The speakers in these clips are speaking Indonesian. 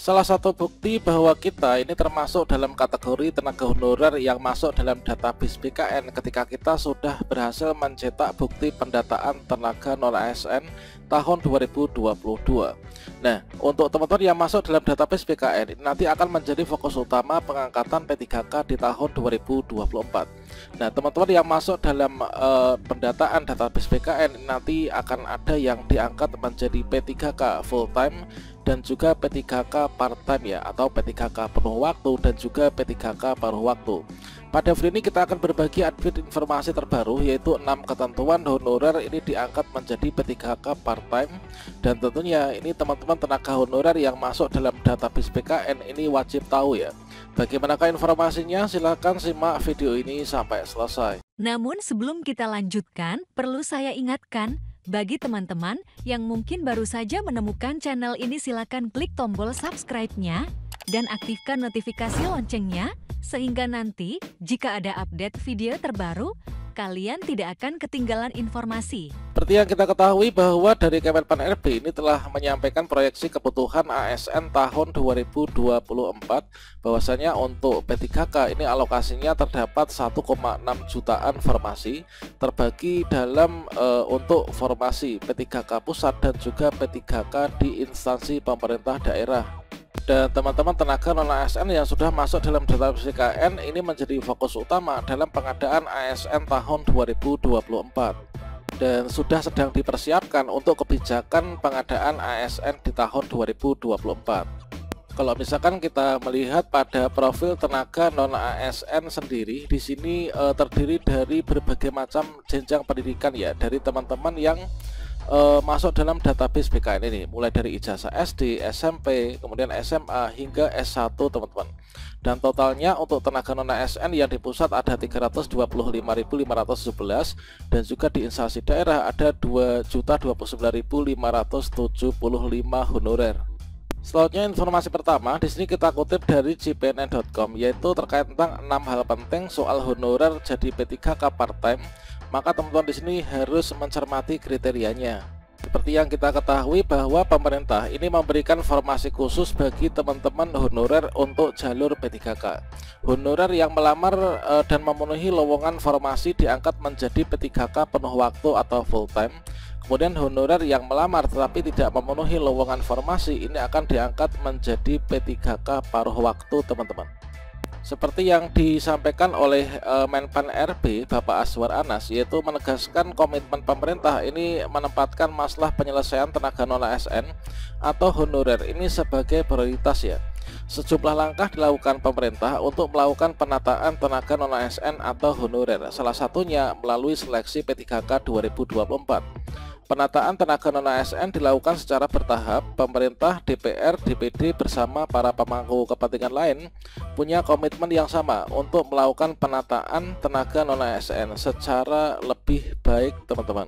Salah satu bukti bahwa kita ini termasuk dalam kategori tenaga honorer yang masuk dalam database BKN ketika kita sudah berhasil mencetak bukti pendataan tenaga non ASN tahun 2022. Nah, untuk teman-teman yang masuk dalam database BKN nanti akan menjadi fokus utama pengangkatan P3K di tahun 2024. Nah, teman-teman yang masuk dalam pendataan database BKN nanti akan ada yang diangkat menjadi P3K full time dan juga P3K part-time ya, atau P3K penuh waktu dan juga P3K paruh waktu. Pada video ini kita akan berbagi update informasi terbaru, yaitu 6 ketentuan honorer ini diangkat menjadi P3K part-time. Dan tentunya ini teman-teman tenaga honorer yang masuk dalam database BKN ini wajib tahu ya. Bagaimanakah informasinya? Silahkan simak video ini sampai selesai. Namun sebelum kita lanjutkan, perlu saya ingatkan, bagi teman-teman yang mungkin baru saja menemukan channel ini, silakan klik tombol subscribe-nya dan aktifkan notifikasi loncengnya sehingga nanti jika ada update video terbaru, kalian tidak akan ketinggalan informasi. Seperti yang kita ketahui bahwa dari Kemenpan RB ini telah menyampaikan proyeksi kebutuhan ASN tahun 2024 bahwasanya untuk P3K ini alokasinya terdapat 1,6 jutaan formasi terbagi dalam untuk formasi P3K pusat dan juga P3K di instansi pemerintah daerah. Dan teman-teman tenaga non ASN yang sudah masuk dalam database BKN ini menjadi fokus utama dalam pengadaan ASN tahun 2024 dan sudah sedang dipersiapkan untuk kebijakan pengadaan ASN di tahun 2024. Kalau misalkan kita melihat pada profil tenaga non ASN sendiri, di sini terdiri dari berbagai macam jenjang pendidikan ya, dari teman-teman yang masuk dalam database BKN ini, mulai dari ijazah SD, SMP, kemudian SMA hingga S1 teman-teman. Dan totalnya untuk tenaga non ASN yang di pusat ada 325.517 dan juga di instansi daerah ada 2.029.575 honorer. Selanjutnya informasi pertama, di sini kita kutip dari cpnn.com, yaitu terkait tentang 6 hal penting soal honorer jadi P3K part-time. Maka teman-teman di sini harus mencermati kriterianya. Seperti yang kita ketahui bahwa pemerintah ini memberikan formasi khusus bagi teman-teman honorer untuk jalur P3K. Honorer yang melamar dan memenuhi lowongan formasi diangkat menjadi P3K penuh waktu atau full time. Kemudian honorer yang melamar tetapi tidak memenuhi lowongan formasi ini akan diangkat menjadi P3K paruh waktu teman-teman. Seperti yang disampaikan oleh Menpan RB Bapak Azwar Anas, yaitu menegaskan komitmen pemerintah ini menempatkan masalah penyelesaian tenaga non ASN atau honorer ini sebagai prioritas ya. Sejumlah langkah dilakukan pemerintah untuk melakukan penataan tenaga non ASN atau honorer, salah satunya melalui seleksi P3K 2024. Penataan tenaga non ASN dilakukan secara bertahap. Pemerintah, DPR, DPD bersama para pemangku kepentingan lain punya komitmen yang sama untuk melakukan penataan tenaga non ASN secara lebih baik teman-teman.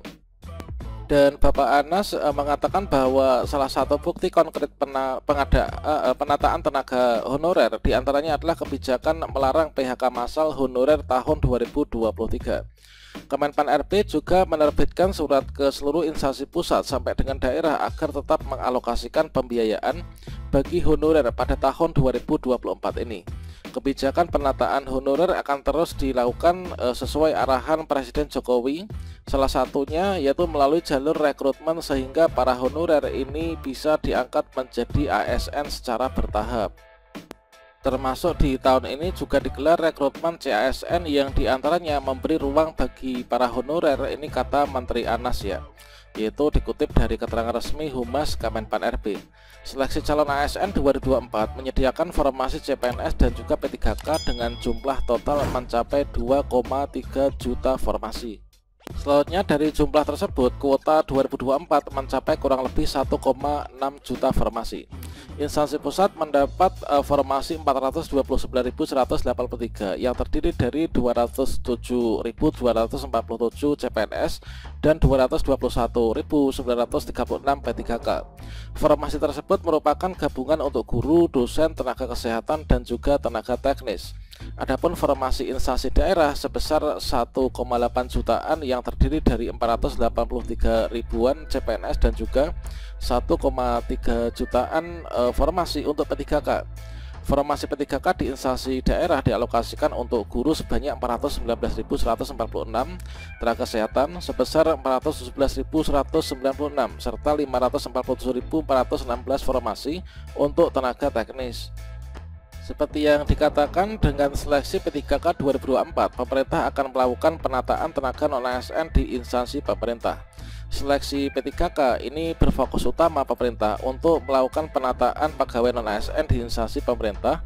Dan Bapak Anas mengatakan bahwa salah satu bukti konkret penataan tenaga honorer diantaranya adalah kebijakan melarang PHK massal honorer tahun 2023. Kemenpan RB juga menerbitkan surat ke seluruh instansi pusat sampai dengan daerah agar tetap mengalokasikan pembiayaan bagi honorer pada tahun 2024 ini. Kebijakan penataan honorer akan terus dilakukan sesuai arahan Presiden Jokowi, salah satunya yaitu melalui jalur rekrutmen sehingga para honorer ini bisa diangkat menjadi ASN secara bertahap. Termasuk di tahun ini juga digelar rekrutmen CASN yang diantaranya memberi ruang bagi para honorer, ini kata Menteri Anas ya, yaitu dikutip dari keterangan resmi Humas Kemenpan RB. Seleksi calon ASN 2024 menyediakan formasi CPNS dan juga P3K dengan jumlah total mencapai 2,3 juta formasi. Selanjutnya dari jumlah tersebut, kuota 2024 mencapai kurang lebih 1,6 juta formasi. Instansi pusat mendapat formasi 429.183 yang terdiri dari 207.247 CPNS dan 221.936 P3K. Formasi tersebut merupakan gabungan untuk guru, dosen, tenaga kesehatan, dan juga tenaga teknis. Adapun formasi instansi daerah sebesar 1,8 jutaan yang terdiri dari 483 ribuan CPNS dan juga 1,3 jutaan formasi untuk P3K. Formasi P3K di instansi daerah dialokasikan untuk guru sebanyak 419.146, tenaga kesehatan sebesar 417.196, serta 547.416 formasi untuk tenaga teknis. Seperti yang dikatakan, dengan seleksi P3K 2024, pemerintah akan melakukan penataan tenaga non-ASN di instansi pemerintah. Seleksi P3K ini berfokus utama pemerintah untuk melakukan penataan pegawai non-ASN di instansi pemerintah.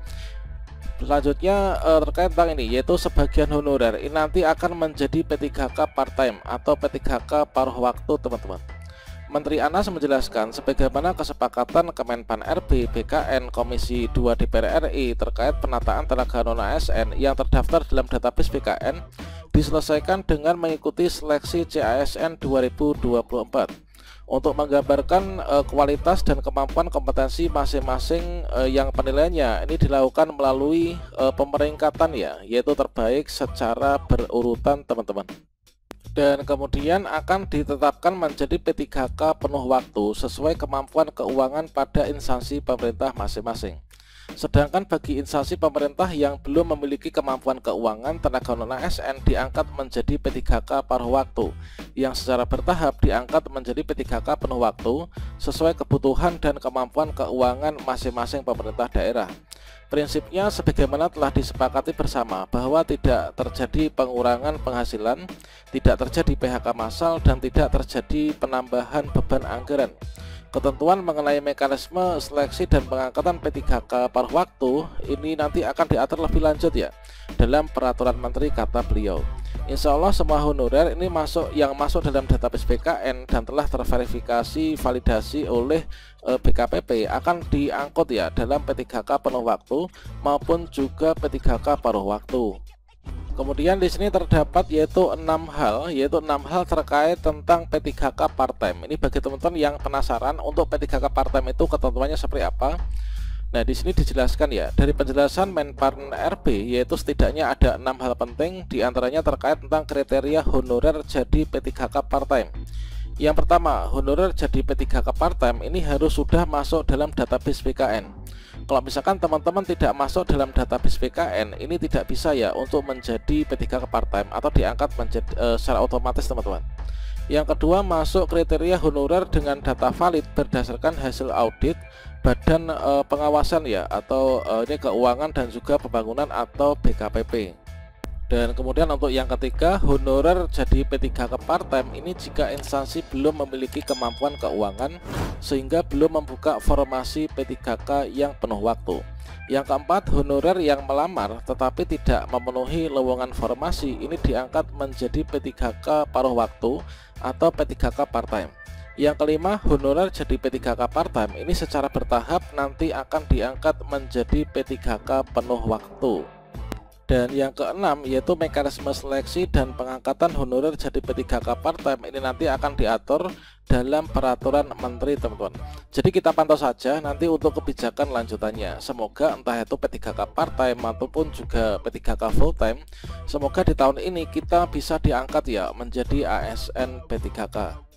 Selanjutnya terkait tentang ini, yaitu sebagian honorer ini nanti akan menjadi P3K part-time atau P3K paruh waktu, teman-teman. Menteri Anas menjelaskan sebagaimana kesepakatan Kemenpan RB BKN Komisi 2 DPR RI terkait penataan tenaga non-ASN yang terdaftar dalam database BKN diselesaikan dengan mengikuti seleksi CASN 2024 untuk menggambarkan kualitas dan kemampuan kompetensi masing-masing yang penilaiannya ini dilakukan melalui pemeringkatan yaitu terbaik secara berurutan, teman-teman. Dan kemudian akan ditetapkan menjadi P3K penuh waktu sesuai kemampuan keuangan pada instansi pemerintah masing-masing. Sedangkan bagi instansi pemerintah yang belum memiliki kemampuan keuangan, tenaga non-ASN diangkat menjadi P3K paruh waktu yang secara bertahap diangkat menjadi P3K penuh waktu sesuai kebutuhan dan kemampuan keuangan masing-masing pemerintah daerah. Prinsipnya sebagaimana telah disepakati bersama bahwa tidak terjadi pengurangan penghasilan, tidak terjadi PHK massal, dan tidak terjadi penambahan beban anggaran. Ketentuan mengenai mekanisme seleksi dan pengangkatan P3K paruh waktu ini nanti akan diatur lebih lanjut dalam peraturan menteri, kata beliau. Insya Allah semua honorer ini yang masuk dalam database BKN dan telah terverifikasi validasi oleh BKPP akan diangkut dalam P3K penuh waktu maupun juga P3K paruh waktu. Kemudian di sini terdapat yaitu 6 hal terkait tentang P3K part-time. Ini bagi teman-teman yang penasaran untuk P3K part-time itu ketentuannya seperti apa. Nah, di sini dijelaskan dari penjelasan Menpan RB, yaitu setidaknya ada 6 hal penting, diantaranya terkait tentang kriteria honorer jadi P3K part-time. Yang pertama, honorer jadi P3K part-time ini harus sudah masuk dalam database BKN. Kalau misalkan teman-teman tidak masuk dalam database BKN, ini tidak bisa untuk menjadi P3K part-time atau diangkat menjadi secara otomatis, teman-teman. Yang kedua, masuk kriteria honorer dengan data valid berdasarkan hasil audit Badan Pengawasan atau ini Keuangan dan juga Pembangunan atau BKPP. Dan kemudian untuk yang ketiga, honorer jadi P3K part-time ini jika instansi belum memiliki kemampuan keuangan sehingga belum membuka formasi P3K yang penuh waktu. Yang keempat, honorer yang melamar tetapi tidak memenuhi lowongan formasi ini diangkat menjadi P3K paruh waktu atau P3K part-time. Yang kelima, honorer jadi P3K part-time ini secara bertahap nanti akan diangkat menjadi P3K penuh waktu. Dan yang keenam, yaitu mekanisme seleksi dan pengangkatan honorer jadi P3K part-time ini nanti akan diatur dalam peraturan menteri, teman-teman. Jadi kita pantau saja nanti untuk kebijakan lanjutannya. Semoga entah itu P3K part-time ataupun juga P3K full-time, semoga di tahun ini kita bisa diangkat menjadi ASN P3K.